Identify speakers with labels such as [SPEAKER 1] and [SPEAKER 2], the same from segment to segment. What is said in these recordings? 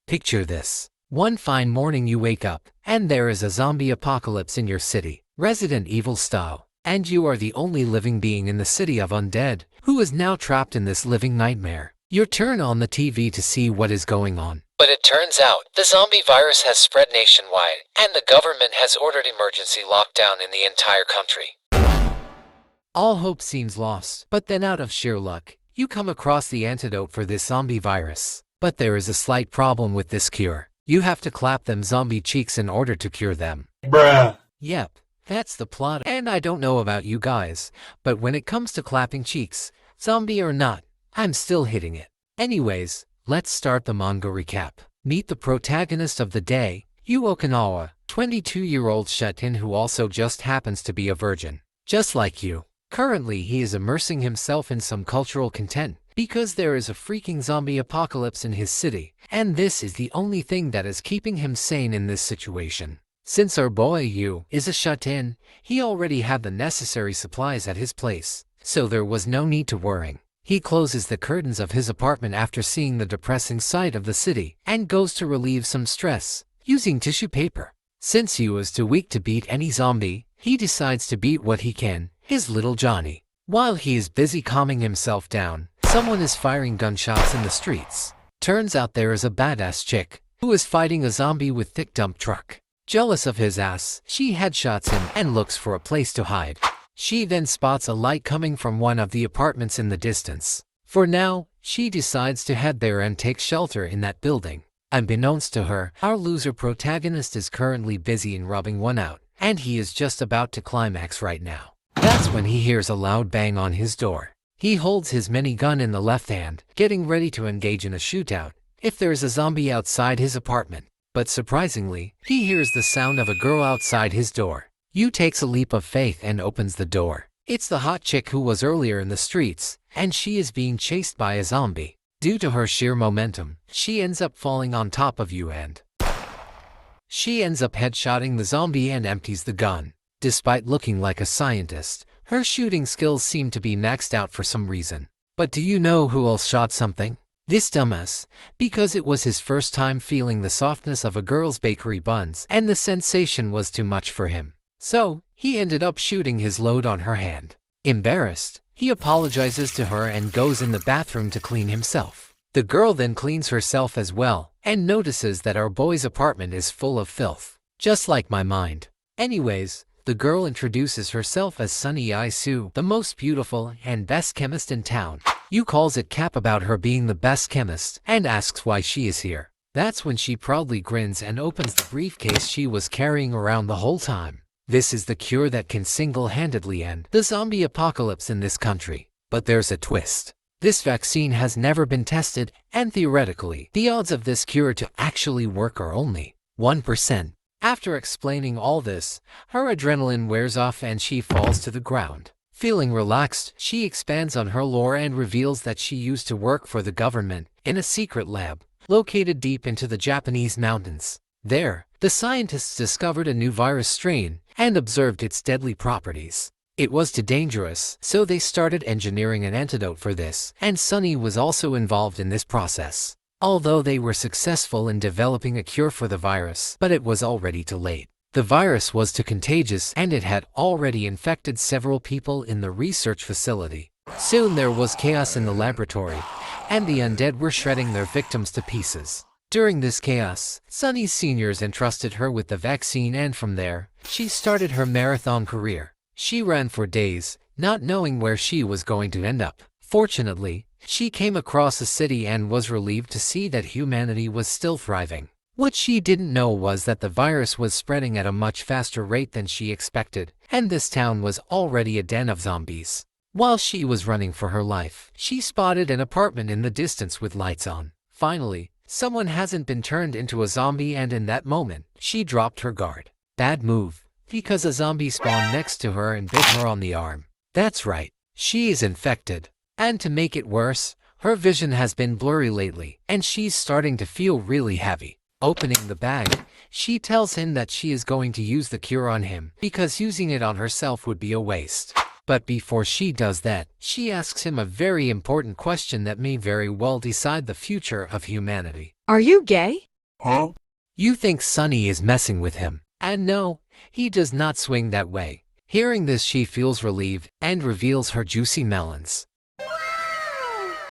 [SPEAKER 1] Picture this. One fine morning you wake up, and there is a zombie apocalypse in your city, Resident Evil style, and you are the only living being in the city of undead, who is now trapped in this living nightmare. You turn on the TV to see what is going on. But it turns out, the zombie virus has spread nationwide, and the government has ordered emergency lockdown in the entire country. All hope seems lost, but then out of sheer luck, you come across the antidote for this zombie virus. But there is a slight problem with this cure. You have to clap them zombie cheeks in order to cure them.
[SPEAKER 2] Bruh.
[SPEAKER 1] Yep, that's the plot. And I don't know about you guys, but when it comes to clapping cheeks, zombie or not, I'm still hitting it. Anyways, let's start the manga recap. Meet the protagonist of the day, Yu Okinawa, 22-year-old shut-in who also just happens to be a virgin. Just like you. Currently he is immersing himself in some cultural content, because there is a freaking zombie apocalypse in his city, and this is the only thing that is keeping him sane in this situation. Since our boy Yu is a shut-in, he already had the necessary supplies at his place, so there was no need to worry. He closes the curtains of his apartment after seeing the depressing sight of the city, and goes to relieve some stress, using tissue paper. Since Yu is too weak to beat any zombie, he decides to beat what he can, his little Johnny. While he is busy calming himself down, someone is firing gunshots in the streets. Turns out there is a badass chick, who is fighting a zombie with thick dump truck. Jealous of his ass, she headshots him and looks for a place to hide. She then spots a light coming from one of the apartments in the distance. For now, she decides to head there and take shelter in that building. Unbeknownst to her, our loser protagonist is currently busy in rubbing one out, and he is just about to climax right now. That's when he hears a loud bang on his door. He holds his minigun in the left hand, getting ready to engage in a shootout if there is a zombie outside his apartment. But surprisingly, he hears the sound of a girl outside his door. Yu takes a leap of faith and opens the door. It's the hot chick who was earlier in the streets, and she is being chased by a zombie. Due to her sheer momentum, she ends up falling on top of Yu and she ends up headshotting the zombie and empties the gun. Despite looking like a scientist, her shooting skills seem to be maxed out for some reason. But do you know who else shot something? This dumbass, because it was his first time feeling the softness of a girl's bakery buns, and the sensation was too much for him. So, he ended up shooting his load on her hand. Embarrassed, he apologizes to her and goes in the bathroom to clean himself. The girl then cleans herself as well, and notices that our boy's apartment is full of filth. Just like my mind. Anyways, the girl introduces herself as Sunny Isu, the most beautiful and best chemist in town. Yu calls it cap about her being the best chemist and asks why she is here. That's when she proudly grins and opens the briefcase she was carrying around the whole time. This is the cure that can single-handedly end the zombie apocalypse in this country. But there's a twist. This vaccine has never been tested, and theoretically, the odds of this cure to actually work are only 1%. After explaining all this, her adrenaline wears off and she falls to the ground. Feeling relaxed, she expands on her lore and reveals that she used to work for the government in a secret lab located deep into the Japanese mountains. There, the scientists discovered a new virus strain and observed its deadly properties. It was too dangerous, so they started engineering an antidote for this, and Sunny was also involved in this process. Although they were successful in developing a cure for the virus, but it was already too late. The virus was too contagious and it had already infected several people in the research facility. Soon there was chaos in the laboratory, and the undead were shredding their victims to pieces. During this chaos, Sunny's seniors entrusted her with the vaccine, and from there, she started her marathon career. She ran for days, not knowing where she was going to end up. Fortunately, she came across a city and was relieved to see that humanity was still thriving. What she didn't know was that the virus was spreading at a much faster rate than she expected, and this town was already a den of zombies. While she was running for her life, she spotted an apartment in the distance with lights on. Finally, someone hasn't been turned into a zombie, and in that moment, she dropped her guard. Bad move, because a zombie spawned next to her and bit her on the arm. That's right, she is infected. And to make it worse, her vision has been blurry lately, and she's starting to feel really heavy. Opening the bag, she tells him that she is going to use the cure on him, because using it on herself would be a waste. But before she does that, she asks him a very important question that may very well decide the future of humanity.
[SPEAKER 3] Are you gay?
[SPEAKER 2] Huh?
[SPEAKER 1] You think Sunny is messing with him. And no, he does not swing that way. Hearing this, she feels relieved and reveals her juicy melons.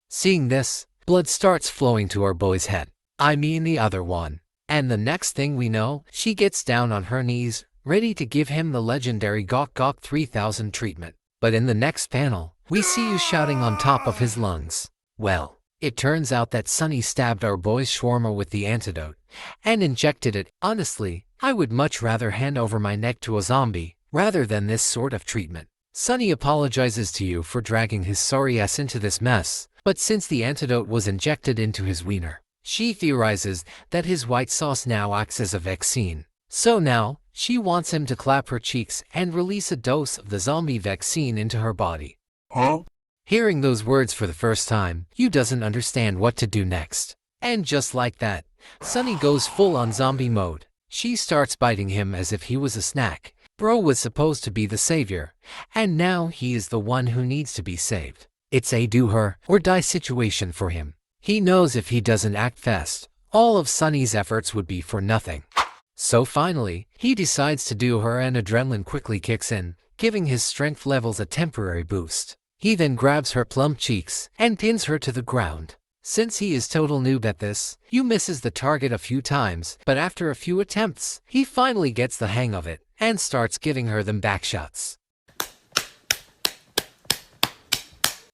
[SPEAKER 1] Seeing this, blood starts flowing to our boy's head. I mean the other one. And the next thing we know, she gets down on her knees, ready to give him the legendary Gok Gok 3000 treatment. But in the next panel, we see you shouting on top of his lungs. Well, it turns out that Sunny stabbed our boy's shawarma with the antidote and injected it. Honestly, I would much rather hand over my neck to a zombie rather than this sort of treatment. Sunny apologizes to you for dragging his sorry ass into this mess, but since the antidote was injected into his wiener, she theorizes that his white sauce now acts as a vaccine. So now, she wants him to clap her cheeks and release a dose of the zombie vaccine into her body.
[SPEAKER 2] Huh?
[SPEAKER 1] Hearing those words for the first time, you doesn't understand what to do next. And just like that, Sunny goes full on zombie mode. She starts biting him as if he was a snack. Bro was supposed to be the savior, and now he is the one who needs to be saved. It's a do her or die situation for him. He knows if he doesn't act fast, all of Sunny's efforts would be for nothing. So finally, he decides to do her and adrenaline quickly kicks in, giving his strength levels a temporary boost. He then grabs her plump cheeks and pins her to the ground. Since he is total noob at this, you misses the target a few times, but after a few attempts, he finally gets the hang of it and starts giving her them back shots.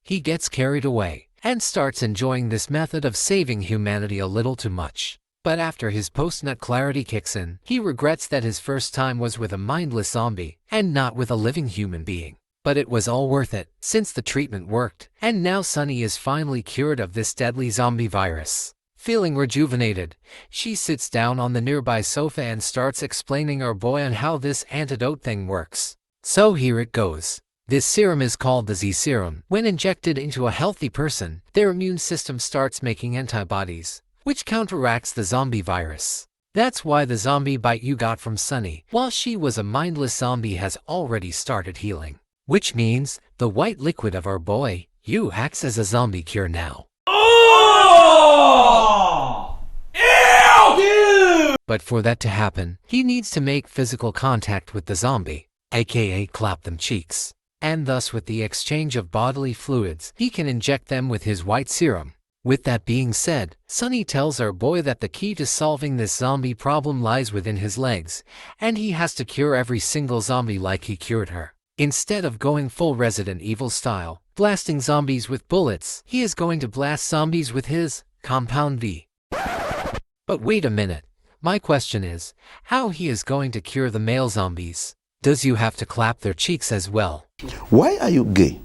[SPEAKER 1] He gets carried away and starts enjoying this method of saving humanity a little too much. But after his post-nut clarity kicks in, he regrets that his first time was with a mindless zombie and not with a living human being. But it was all worth it, since the treatment worked, and now Sunny is finally cured of this deadly zombie virus. Feeling rejuvenated, she sits down on the nearby sofa and starts explaining our boy on how this antidote thing works. So here it goes. This serum is called the Z serum. When injected into a healthy person, their immune system starts making antibodies, which counteracts the zombie virus. That's why the zombie bite you got from Sunny, while she was a mindless zombie, has already started healing. Which means, the white liquid of our boy, you acts as a zombie cure now.
[SPEAKER 2] Oh! Ew! Dude!
[SPEAKER 1] But for that to happen, he needs to make physical contact with the zombie, aka clap them cheeks. And thus with the exchange of bodily fluids, he can inject them with his white serum. With that being said, Sunny tells our boy that the key to solving this zombie problem lies within his legs, and he has to cure every single zombie like he cured her. Instead of going full Resident Evil style, blasting zombies with bullets, he is going to blast zombies with his Compound V. But wait a minute, my question is, how he is going to cure the male zombies? Does you have to clap their cheeks as well?
[SPEAKER 2] Why are you gay?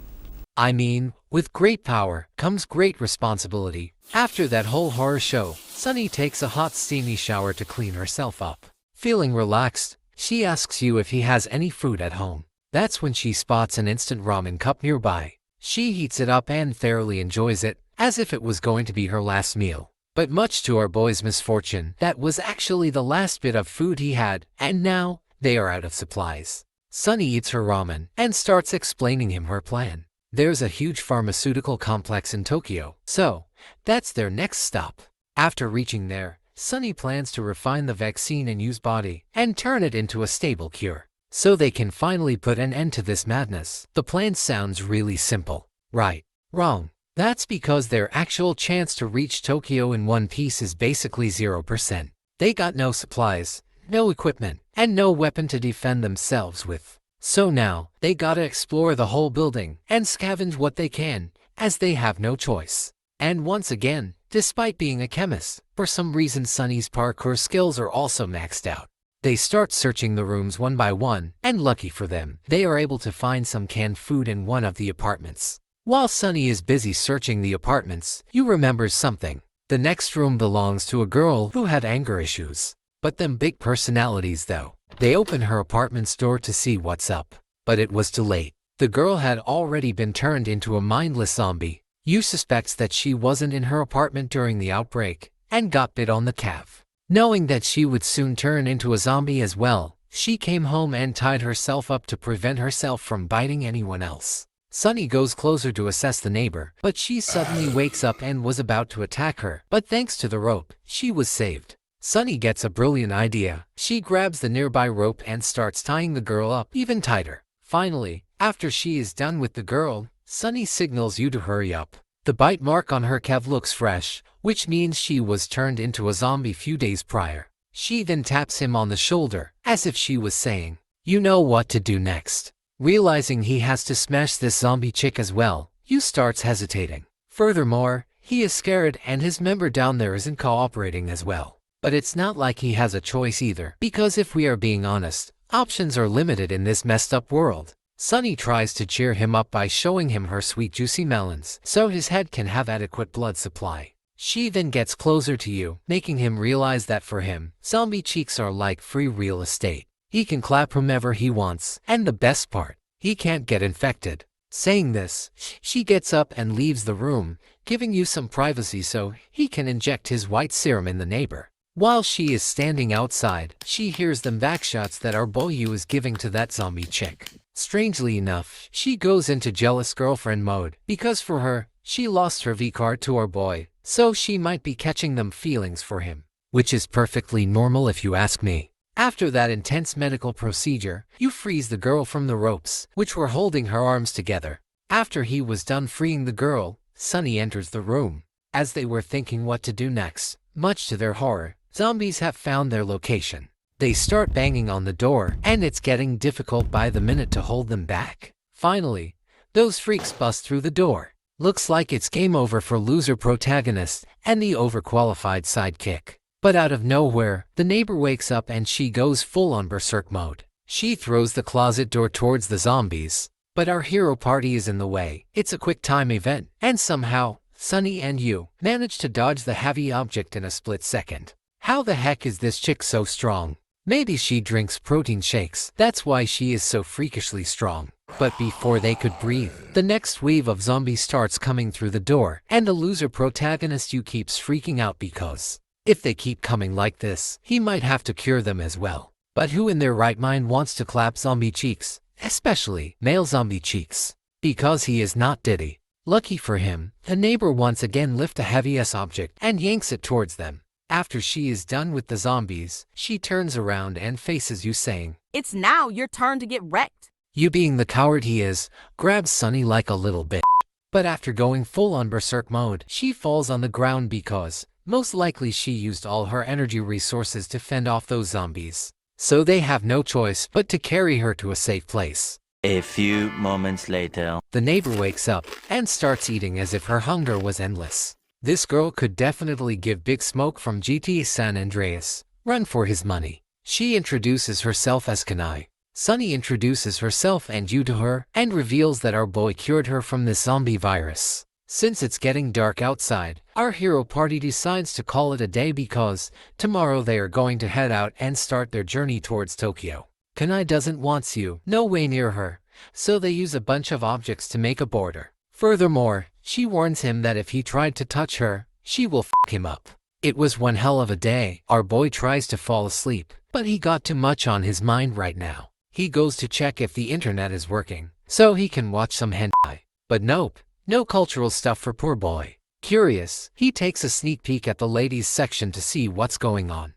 [SPEAKER 1] I mean, with great power comes great responsibility. After that whole horror show, Sunny takes a hot steamy shower to clean herself up. Feeling relaxed, she asks you if he has any food at home. That's when she spots an instant ramen cup nearby. She heats it up and thoroughly enjoys it, as if it was going to be her last meal. But much to our boy's misfortune, that was actually the last bit of food he had, and now, they are out of supplies. Sunny eats her ramen and starts explaining him her plan. There's a huge pharmaceutical complex in Tokyo, so that's their next stop. After reaching there, Sunny plans to refine the vaccine in Yu's body and turn it into a stable cure, so they can finally put an end to this madness. The plan sounds really simple, right? Wrong. That's because their actual chance to reach Tokyo in one piece is basically 0%. They got no supplies, no equipment, and no weapon to defend themselves with. So now, they gotta explore the whole building and scavenge what they can, as they have no choice. And once again, despite being a chemist, for some reason Sunny's parkour skills are also maxed out. They start searching the rooms one by one, and lucky for them, they are able to find some canned food in one of the apartments. While Sunny is busy searching the apartments, you remember something. The next room belongs to a girl who had anger issues. But them big personalities though. They open her apartment's door to see what's up. But it was too late. The girl had already been turned into a mindless zombie. You suspects that she wasn't in her apartment during the outbreak, and got bit on the calf. Knowing that she would soon turn into a zombie as well, she came home and tied herself up to prevent herself from biting anyone else. Sunny goes closer to assess the neighbor, but she suddenly wakes up and was about to attack her, but thanks to the rope, she was saved. Sunny gets a brilliant idea. She grabs the nearby rope and starts tying the girl up even tighter. Finally, after she is done with the girl, Sunny signals you to hurry up. The bite mark on her calf looks fresh, which means she was turned into a zombie few days prior. She then taps him on the shoulder, as if she was saying, "You know what to do next." Realizing he has to smash this zombie chick as well, Yu starts hesitating. Furthermore, he is scared and his member down there isn't cooperating as well. But it's not like he has a choice either, because if we are being honest, options are limited in this messed up world. Sunny tries to cheer him up by showing him her sweet juicy melons, so his head can have adequate blood supply. She then gets closer to Yu, making him realize that for him, zombie cheeks are like free real estate. He can clap whomever he wants, and the best part, he can't get infected. Saying this, she gets up and leaves the room, giving Yu some privacy so he can inject his white serum in the neighbor. While she is standing outside, she hears them backshots that our boy Yu is giving to that zombie chick. Strangely enough, she goes into jealous girlfriend mode, because for her, she lost her V-card to our boy, so she might be catching them feelings for him. Which is perfectly normal if you ask me. After that intense medical procedure, you freeze the girl from the ropes, which were holding her arms together. After he was done freeing the girl, Sunny enters the room. As they were thinking what to do next, much to their horror, zombies have found their location. They start banging on the door, and it's getting difficult by the minute to hold them back. Finally, those freaks bust through the door. Looks like it's game over for loser protagonist and the overqualified sidekick. But out of nowhere, the neighbor wakes up and she goes full on berserk mode. She throws the closet door towards the zombies, but our hero party is in the way. It's a quick time event, and somehow, Sunny and Yu manage to dodge the heavy object in a split second. How the heck is this chick so strong? Maybe she drinks protein shakes, that's why she is so freakishly strong. But before they could breathe, the next wave of zombies starts coming through the door, and the loser protagonist Yu keeps freaking out because if they keep coming like this, he might have to cure them as well. But who in their right mind wants to clap zombie cheeks, especially male zombie cheeks? Because he is not Diddy. Lucky for him, the neighbor once again lifts a heavy-ass object and yanks it towards them. After she is done with the zombies, she turns around and faces Yu saying,
[SPEAKER 3] "It's now your turn to get wrecked."
[SPEAKER 1] Yu, being the coward he is, grabs Sunny like a little bitch. But after going full on berserk mode, she falls on the ground because most likely she used all her energy resources to fend off those zombies. So they have no choice but to carry her to a safe place.
[SPEAKER 4] A few moments later.
[SPEAKER 1] The neighbor wakes up and starts eating as if her hunger was endless. This girl could definitely give Big Smoke from GTA San Andreas run for his money. She introduces herself as Kanai. Sunny introduces herself and Yu to her and reveals that our boy cured her from this zombie virus. Since it's getting dark outside, our hero party decides to call it a day because tomorrow they are going to head out and start their journey towards Tokyo. Kanai doesn't want Yu no way near her, so they use a bunch of objects to make a border. Furthermore, she warns him that if he tried to touch her, she will f*** him up. It was one hell of a day. Our boy tries to fall asleep, but he got too much on his mind right now. He goes to check if the internet is working, so he can watch some hentai. But nope. No cultural stuff for poor boy. Curious, he takes a sneak peek at the ladies section to see what's going on.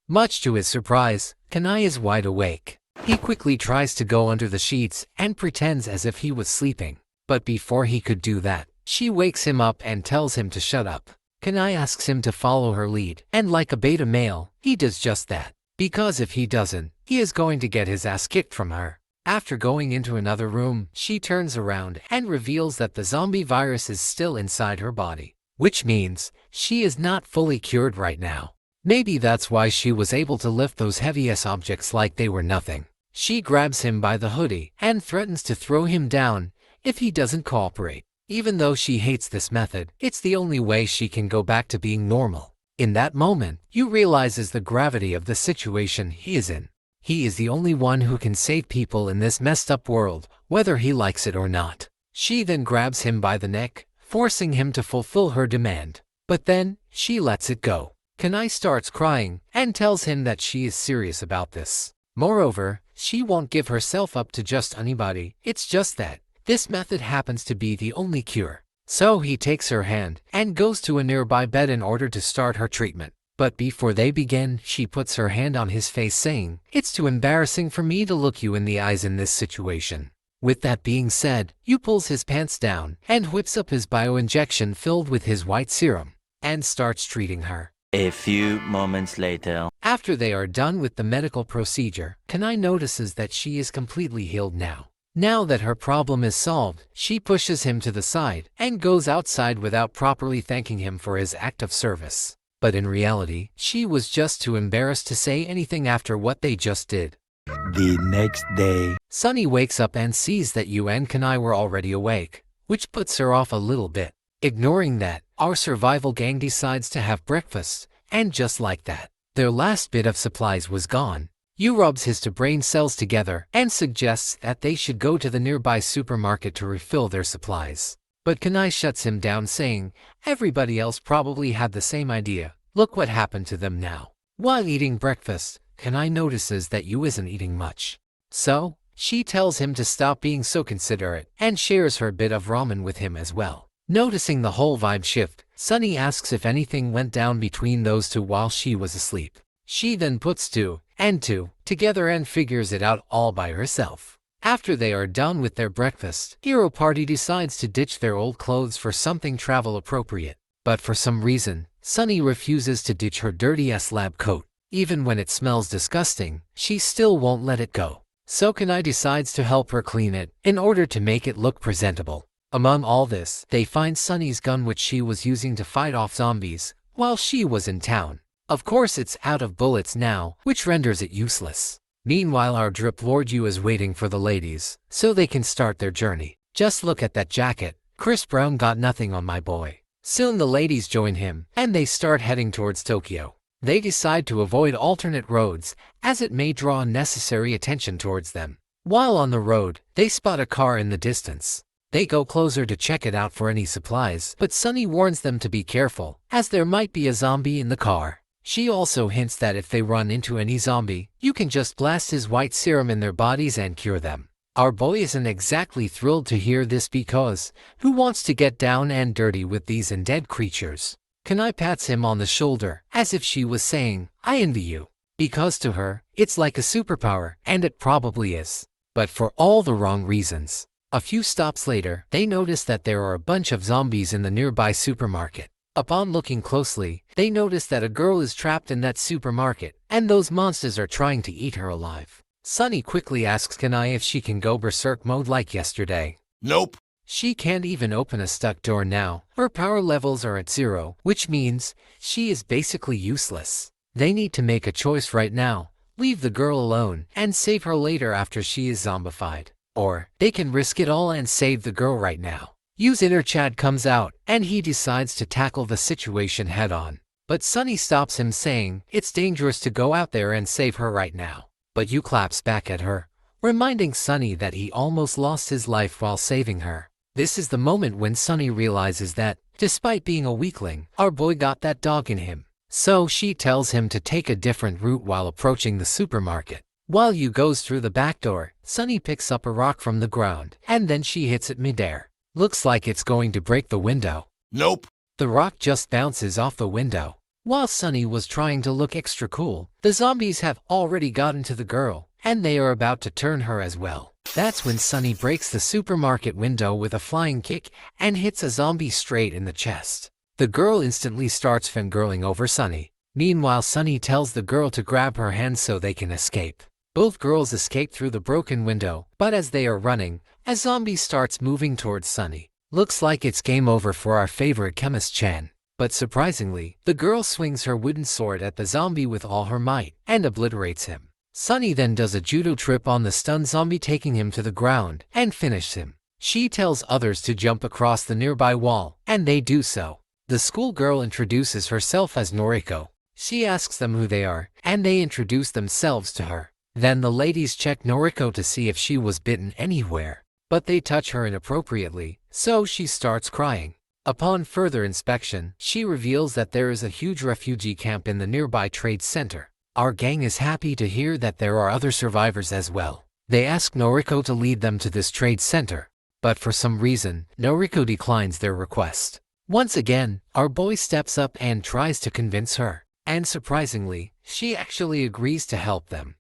[SPEAKER 1] Much to his surprise, Kanai is wide awake. He quickly tries to go under the sheets and pretends as if he was sleeping. But before he could do that, she wakes him up and tells him to shut up. Kanai asks him to follow her lead, and like a beta male, he does just that. Because if he doesn't, he is going to get his ass kicked from her. After going into another room, she turns around and reveals that the zombie virus is still inside her body, which means she is not fully cured right now. Maybe that's why she was able to lift those heavy-ass objects like they were nothing. She grabs him by the hoodie and threatens to throw him down if he doesn't cooperate. Even though she hates this method, it's the only way she can go back to being normal. In that moment, Yu realizes the gravity of the situation he is in. He is the only one who can save people in this messed up world, whether he likes it or not. She then grabs him by the neck, forcing him to fulfill her demand. But then, she lets it go. Kanai starts crying and tells him that she is serious about this. Moreover, she won't give herself up to just anybody. It's just that this method happens to be the only cure. So he takes her hand and goes to a nearby bed in order to start her treatment. But before they begin, she puts her hand on his face saying, "It's too embarrassing for me to look you in the eyes in this situation." With that being said, Yu pulls his pants down and whips up his bioinjection filled with his white serum and starts treating her.
[SPEAKER 4] A few moments later.
[SPEAKER 1] After they are done with the medical procedure, Kanai notices that she is completely healed now. Now that her problem is solved, she pushes him to the side and goes outside without properly thanking him for his act of service. But in reality, she was just too embarrassed to say anything after what they just did.
[SPEAKER 4] The next day.
[SPEAKER 1] Sunny wakes up and sees that Yu and Kanai were already awake, which puts her off a little bit. Ignoring that, our survival gang decides to have breakfast, and just like that, their last bit of supplies was gone. Yu rubs his two brain cells together and suggests that they should go to the nearby supermarket to refill their supplies. But Kanai shuts him down saying, everybody else probably had the same idea. Look what happened to them now. While eating breakfast, Kanai notices that Yu isn't eating much. So, she tells him to stop being so considerate and shares her bit of ramen with him as well. Noticing the whole vibe shift, Sunny asks if anything went down between those two while she was asleep. She then puts two and two together and figures it out all by herself. After they are done with their breakfast, Hero Party decides to ditch their old clothes for something travel appropriate. But for some reason, Sunny refuses to ditch her dirty lab coat. Even when it smells disgusting, she still won't let it go. So Kanai decides to help her clean it in order to make it look presentable. Among all this, they find Sunny's gun which she was using to fight off zombies while she was in town. Of course it's out of bullets now, which renders it useless. Meanwhile our drip lord Yu is waiting for the ladies, so they can start their journey. Just look at that jacket. Chris Brown got nothing on my boy. Soon the ladies join him, and they start heading towards Tokyo. They decide to avoid alternate roads, as it may draw unnecessary attention towards them. While on the road, they spot a car in the distance. They go closer to check it out for any supplies, but Sunny warns them to be careful, as there might be a zombie in the car. She also hints that if they run into any zombie, you can just blast his white serum in their bodies and cure them. Our boy isn't exactly thrilled to hear this because, who wants to get down and dirty with these undead creatures? Kanai pats him on the shoulder, as if she was saying, I envy you. Because to her, it's like a superpower, and it probably is. But for all the wrong reasons. A few stops later, they notice that there are a bunch of zombies in the nearby supermarket. Upon looking closely, they notice that a girl is trapped in that supermarket, and those monsters are trying to eat her alive. Sunny quickly asks Kanai if she can go berserk mode like yesterday.
[SPEAKER 2] Nope.
[SPEAKER 1] She can't even open a stuck door now. Her power levels are at 0, which means she is basically useless. They need to make a choice right now. Leave the girl alone and save her later after she is zombified. Or, they can risk it all and save the girl right now. Yu's inner Chad comes out, and he decides to tackle the situation head-on. But Sunny stops him saying, it's dangerous to go out there and save her right now. But Yu claps back at her, reminding Sunny that he almost lost his life while saving her. This is the moment when Sunny realizes that, despite being a weakling, our boy got that dog in him. So she tells him to take a different route while approaching the supermarket. While Yu goes through the back door, Sunny picks up a rock from the ground, and then she hits it midair. Looks like it's going to break the window.
[SPEAKER 2] Nope.
[SPEAKER 1] The rock just bounces off the window. While Sunny was trying to look extra cool, the zombies have already gotten to the girl, and they are about to turn her as well. That's when Sunny breaks the supermarket window with a flying kick and hits a zombie straight in the chest. The girl instantly starts fangirling over Sunny. Meanwhile, Sunny tells the girl to grab her hand so they can escape. Both girls escape through the broken window, but as they are running, a zombie starts moving towards Sunny. Looks like it's game over for our favorite chemist Chan. But surprisingly, the girl swings her wooden sword at the zombie with all her might and obliterates him. Sunny then does a judo trip on the stunned zombie, taking him to the ground and finishes him. She tells others to jump across the nearby wall, and they do so. The schoolgirl introduces herself as Noriko. She asks them who they are, and they introduce themselves to her. Then the ladies check Noriko to see if she was bitten anywhere, but they touch her inappropriately, so she starts crying. Upon further inspection, she reveals that there is a huge refugee camp in the nearby trade center. Our gang is happy to hear that there are other survivors as well. They ask Noriko to lead them to this trade center, but for some reason, Noriko declines their request. Once again, our boy steps up and tries to convince her. And surprisingly, she actually agrees to help them.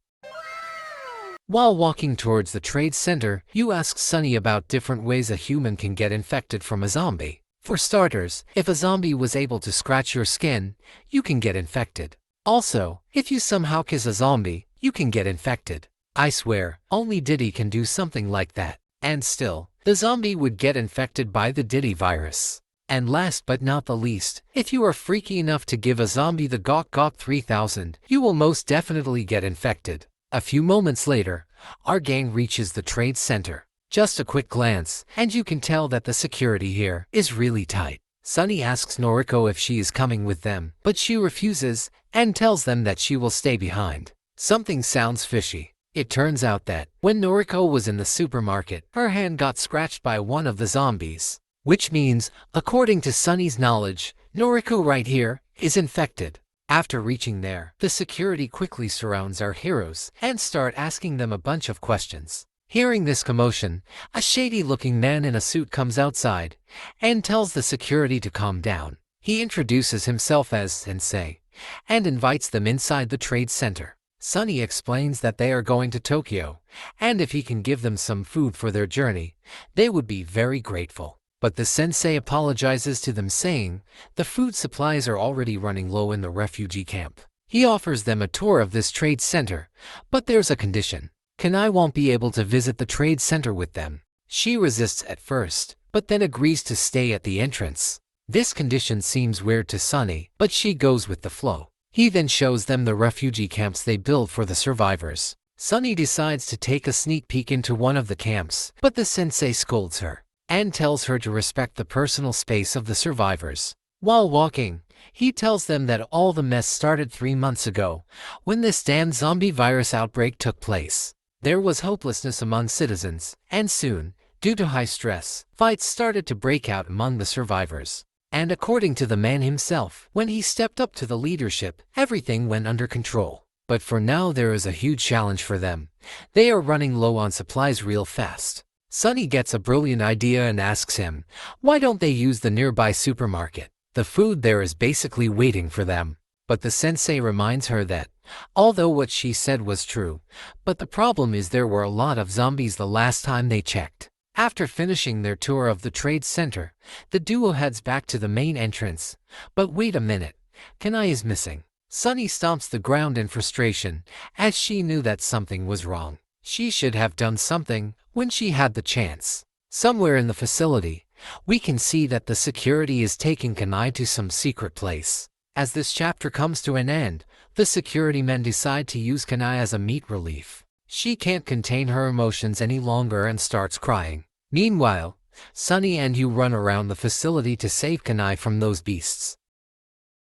[SPEAKER 1] While walking towards the trade center, you ask Sunny about different ways a human can get infected from a zombie. For starters, if a zombie was able to scratch your skin, you can get infected. Also, if you somehow kiss a zombie, you can get infected. I swear, only Diddy can do something like that. And still, the zombie would get infected by the DIDDY virus. And last but not the least, if you are freaky enough to give a zombie the Gawk Gawk 3000, you will most definitely get infected. A few moments later, our gang reaches the trade center. Just a quick glance, and you can tell that the security here is really tight. Sunny asks Noriko if she is coming with them, but she refuses and tells them that she will stay behind. Something sounds fishy. It turns out that, when Noriko was in the supermarket, her hand got scratched by one of the zombies. Which means, according to Sunny's knowledge, Noriko right here is infected. After reaching there, the security quickly surrounds our heroes and start asking them a bunch of questions. Hearing this commotion, a shady-looking man in a suit comes outside and tells the security to calm down. He introduces himself as Sensei and invites them inside the trade center. Sunny explains that they are going to Tokyo, and if he can give them some food for their journey, they would be very grateful. But the sensei apologizes to them, saying the food supplies are already running low in the refugee camp. He offers them a tour of this trade center, but there's a condition. Kanai won't be able to visit the trade center with them. She resists at first, but then agrees to stay at the entrance. This condition seems weird to Sunny, but she goes with the flow. He then shows them the refugee camps they build for the survivors. Sunny decides to take a sneak peek into one of the camps, but the sensei scolds her and tells her to respect the personal space of the survivors. While walking, he tells them that all the mess started 3 months ago, when this damn zombie virus outbreak took place. There was hopelessness among citizens, and soon, due to high stress, fights started to break out among the survivors. And according to the man himself, when he stepped up to the leadership, everything went under control. But for now there is a huge challenge for them. They are running low on supplies real fast. Sunny gets a brilliant idea and asks him, why don't they use the nearby supermarket? The food there is basically waiting for them. But the sensei reminds her that, although what she said was true, but the problem is there were a lot of zombies the last time they checked. After finishing their tour of the trade center, the duo heads back to the main entrance. But wait a minute, Kanai is missing. Sunny stomps the ground in frustration, as she knew that something was wrong. She should have done something when she had the chance. Somewhere in the facility, we can see that the security is taking Kanai to some secret place. As this chapter comes to an end, the security men decide to use Kanai as a meat relief. She can't contain her emotions any longer and starts crying. Meanwhile, Sunny and Yu run around the facility to save Kanai from those beasts.